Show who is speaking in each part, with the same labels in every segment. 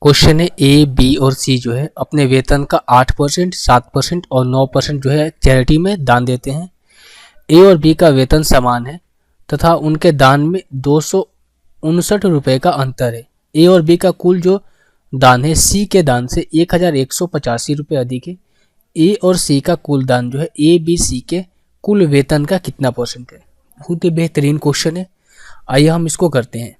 Speaker 1: Question है A B और सी जो है अपने वेतन का 8%, 7% और 9% जो है चैरिटी में दान देते हैं। ए और बी का वेतन समान है तथा उनके दान में 259 रुपये का अंतर है। ए और बी का कुल जो दान है सी के दान से 1185 रुपये अधिक है। ए और सी का कुल दान जो है ए बी सी के कुल वेतन का कितना परसेंट है। बहुत ही बेहतरीन क्वेश्चन है, आइए हम इसको करते हैं।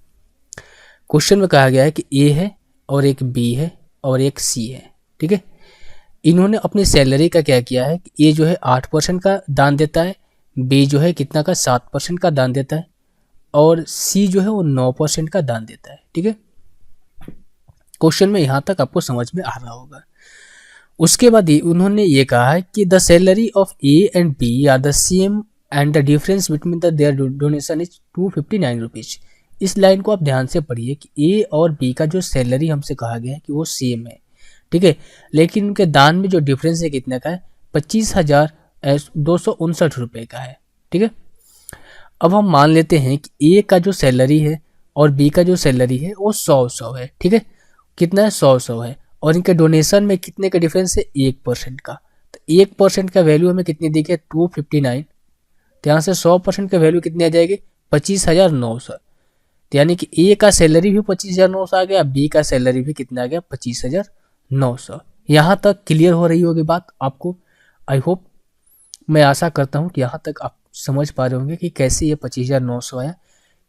Speaker 1: क्वेश्चन में कहा गया है कि ए है और एक बी है और एक सी है, ठीक है। इन्होंने अपनी सैलरी का क्या किया है कि ए जो है 8% का दान देता है, बी जो है कितना का 7% का दान देता है और सी जो है वो 9% का दान देता है, ठीक है। क्वेश्चन में यहाँ तक आपको समझ में आ रहा होगा। उसके बाद उन्होंने ये कहा है कि the salary of A and B are the same and the difference between the their donation is 259 rupees. इस लाइन को आप ध्यान से पढ़िए कि ए और बी का जो सैलरी हमसे कहा गया है कि वो सेम है, ठीक है, लेकिन उनके दान में जो डिफरेंस है कितने का है, 25,259 रुपये का है, ठीक है। अब हम मान लेते हैं कि ए का जो सैलरी है और बी का जो सैलरी है वो 100 है, ठीक है। कितना है, 100 है और इनके डोनेशन में कितने का डिफरेंस है, 1% का। तो 1% का वैल्यू हमें कितनी दी गई, 259। तो यहाँ से 100% का वैल्यू कितनी आ जाएगी, 25,900। तो यानी कि ए का सैलरी भी 25,900 आ गया, बी का सैलरी भी कितना आ गया, 25,900। यहाँ तक क्लियर हो रही होगी बात आपको। आई होप, मैं आशा करता हूँ कि यहाँ तक आप समझ पा रहे होंगे कि कैसे ये 25,900 आया,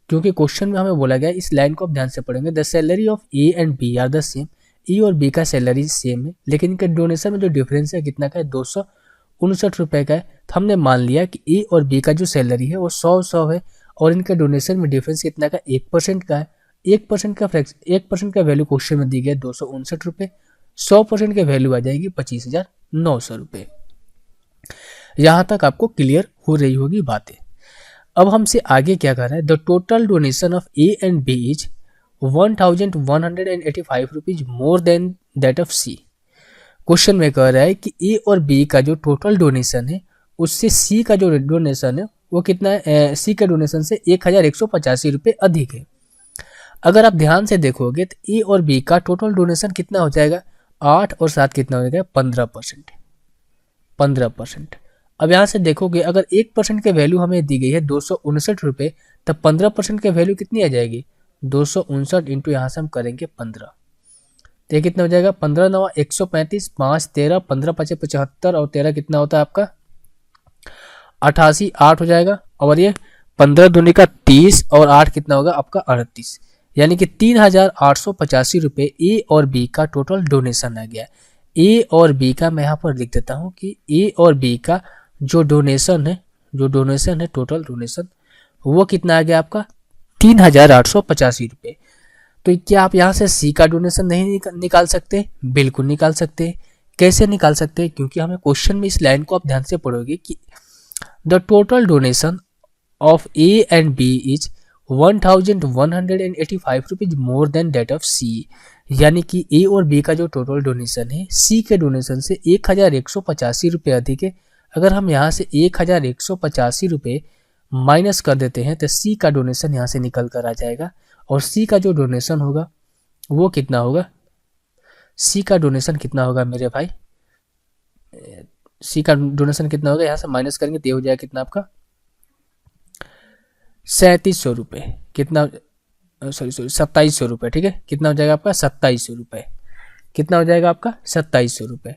Speaker 1: क्योंकि क्वेश्चन में हमें बोला गया, इस लाइन को आप ध्यान से पढ़ेंगे, the salary of A and B are the same. A और बी का सैलरी सेम है लेकिन इनके डोनेशन में जो डिफरेंस है कितना का है, 259 रुपये का है। तो हमने मान लिया कि ए और बी का जो सैलरी है वो 100 है और इनके डोनेशन में डिफरेंस कितना का, 1% का है। 1% का वैल्यू क्वेश्चन में दी गई 259 रुपये, 100% की वैल्यू आ जाएगी 25,900 रुपये। यहाँ तक आपको क्लियर हो रही होगी बातें। अब हमसे आगे क्या कर रहा है, the total donation of A and B is 1,185 rupees more than that of C. Question में कह रहा है कि ए और बी का जो टोटल डोनेशन है उससे सी का जो डोनेशन है वो कितना है, सी के डोनेशन से 1,185 रुपये अधिक है। अगर आप ध्यान से देखोगे तो ए और बी का टोटल डोनेशन कितना हो जाएगा, 8 और 7 कितना हो जाएगा, 15%। अब यहाँ से देखोगे अगर 1% के वैल्यू हमें दी गई है 259 रुपये, तब 15% के वैल्यू कितनी आ जाएगी, 259 इंटू यहाँ से हम करेंगे 15, तो ये कितना हो जाएगा, 15 9 135, 5 13, 15 5 75 और 13 कितना होता है आपका 88, 8 हो जाएगा। और ये 15 दूनी का 30 और 8 कितना होगा आपका 38, यानी कि 3,885 रुपये ए और बी का टोटल डोनेशन आ गया। ए और बी का मैं यहाँ पर लिख देता हूँ कि ए और बी का जो डोनेशन है टोटल डोनेशन वो कितना आ गया आपका 3,885 रुपये। तो क्या आप यहाँ से सी का डोनेशन नहीं निकाल सकते, बिल्कुल निकाल सकते। कैसे निकाल सकते, क्योंकि हमें क्वेश्चन में इस लाइन को आप ध्यान से पढ़ोगे कि the total donation of A and B is 1,185 rupees more than that of C, यानी कि ए और बी का जो टोटल डोनेशन है सी के डोनेशन से 1,185 रुपये अधिक है। अगर हम यहाँ से 1,185 रुपये माइनस कर देते हैं तो सी का डोनेशन यहाँ से निकल कर आ जाएगा और सी का जो डोनेशन होगा वो कितना होगा, सी का डोनेशन कितना होगा मेरे भाई, सी का डोनेशन कितना होगा, यहाँ से माइनस करेंगे तो हो जाएगा कितना आपका 3700 रुपये, कितना सॉरी 2700 रुपये, ठीक है। कितना हो जाएगा आपका 2700 रुपये, कितना हो जाएगा आपका 2700 रुपये।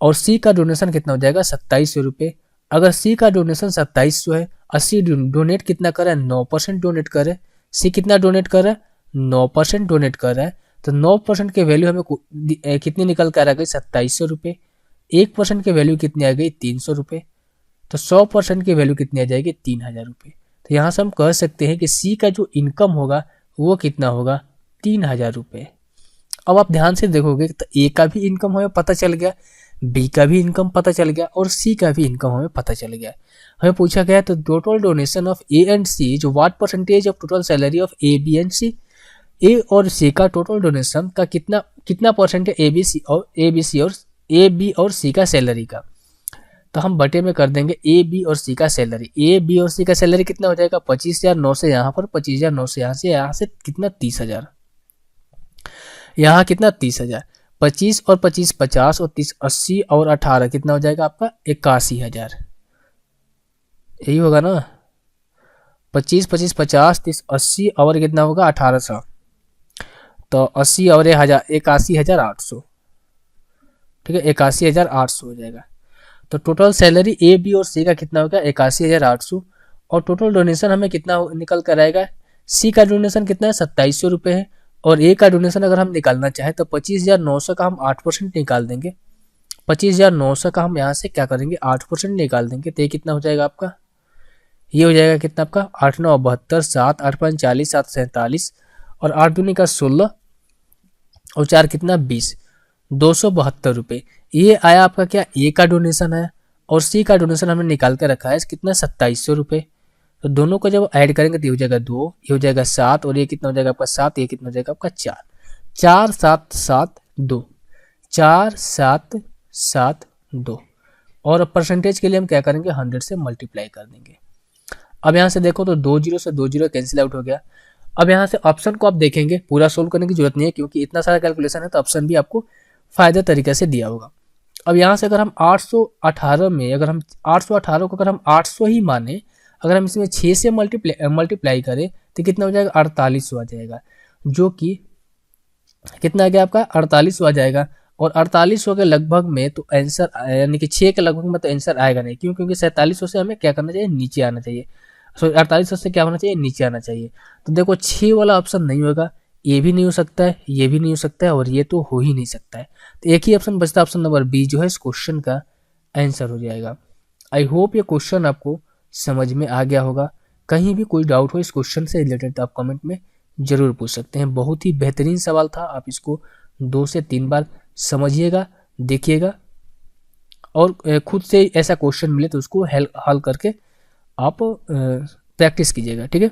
Speaker 1: और सी का डोनेशन कितना हो जाएगा 2700 रुपये। अगर सी का डोनेशन 2700 है और सी डोनेट कितना कर रहा है, 9% डोनेट कर रहा है। सी कितना डोनेट कर रहा है, 9% डोनेट कर रहा है। तो 9% की वैल्यू हमें कितनी निकल कर आ गई, 2700 रुपये। 1% की वैल्यू कितनी आ गई, 300 रुपये। तो 100% की वैल्यू कितनी आ जाएगी, 3,000 रुपये। तो यहाँ से हम कह सकते हैं कि सी का जो इनकम होगा वो कितना होगा, 3,000 रुपये। अब आप ध्यान से देखोगे तो ए का भी इनकम हमें पता चल गया, बी का भी इनकम पता चल गया और सी का भी इनकम हमें पता चल गया। हमें पूछा गया तो total donation of A and C जो what percentage of total salary of A B and C. A और सी का टोटल डोनेशन का कितना परसेंट है ए बी बी और सी का सैलरी का। तो हम बटे में कर देंगे ए बी और सी का सैलरी। ए बी और सी का सैलरी कितना हो जाएगा, 25,009 से यहाँ पर 25,009 से यहाँ से कितना 30,000। यहाँ कितना 30,000, 25 और 25 50 और 30 80 और 18 कितना हो जाएगा आपका 81,000। यही होगा ना, 25 25 50 30 80 और कितना होगा 1800, तो 80 और 1000 81,800, ठीक है 81,800 हो जाएगा। तो टोटल सैलरी ए बी और सी का कितना होगा 81,800, और टोटल डोनेशन हमें कितना निकल कर आएगा, सी का डोनेशन कितना है 2700 रुपये है, और ए का डोनेशन अगर हम निकालना चाहें तो 25,900 का हम 8% निकाल देंगे, 25,900 का हम यहाँ से क्या करेंगे 8% निकाल देंगे, तो ये कितना हो जाएगा आपका, ये हो जाएगा कितना आपका 8 9 72 7 8 5 40 7 47 और 8 दूनी का 16 और 4 कितना 20, 272 रुपये। ये आया आपका क्या ए का डोनेशन है, और सी का डोनेशन हमने निकाल कर रखा है कितना 2700 रुपये। तो दोनों को जब ऐड करेंगे तो ये हो जाएगा 2, ये हो जाएगा 7 और ये कितना हो जाएगा आपका 7, ये कितना हो जाएगा आपका 4, 4 7 7 2, 4 7 7 2, और परसेंटेज के लिए हम क्या करेंगे 100 से मल्टीप्लाई कर देंगे। अब यहाँ से देखो तो 2 जीरो से 2 जीरो कैंसिल आउट हो गया। अब यहाँ से ऑप्शन को आप देखेंगे, पूरा सोल्व करने की जरूरत नहीं है क्योंकि इतना सारा कैलकुलेशन है, तो ऑप्शन भी आपको फायदे तरीके से दिया होगा। अब यहाँ से अगर हम 818 में अगर हम 818 को अगर हम 800 ही माने, अगर हम इसमें 6 से मल्टीप्लाई करें तो कितना हो जाएगा 4800 आ जाएगा, जो कि कितना आ गया आपका 4800 आ जाएगा। और 4800 के लगभग में तो आंसर यानी कि 6 के लगभग में तो आंसर आएगा नहीं, क्यों, क्योंकि 4700 से हमें क्या करना चाहिए नीचे आना चाहिए, सॉरी 4800 से क्या होना चाहिए नीचे आना चाहिए। तो देखो 6 वाला ऑप्शन नहीं होगा, ये भी नहीं हो सकता है, ये भी नहीं हो सकता है, और ये तो हो ही नहीं सकता है। तो एक ही ऑप्शन बचता है, ऑप्शन नंबर बी जो है इस क्वेश्चन का आंसर हो जाएगा। आई होप ये क्वेश्चन आपको समझ में आ गया होगा। कहीं भी कोई डाउट हो इस क्वेश्चन से रिलेटेड तो आप कमेंट में जरूर पूछ सकते हैं। बहुत ही बेहतरीन सवाल था, आप इसको 2 से 3 बार समझिएगा, देखिएगा, और खुद से ऐसा क्वेश्चन मिले तो उसको हल करके आप प्रैक्टिस कीजिएगा, ठीक है।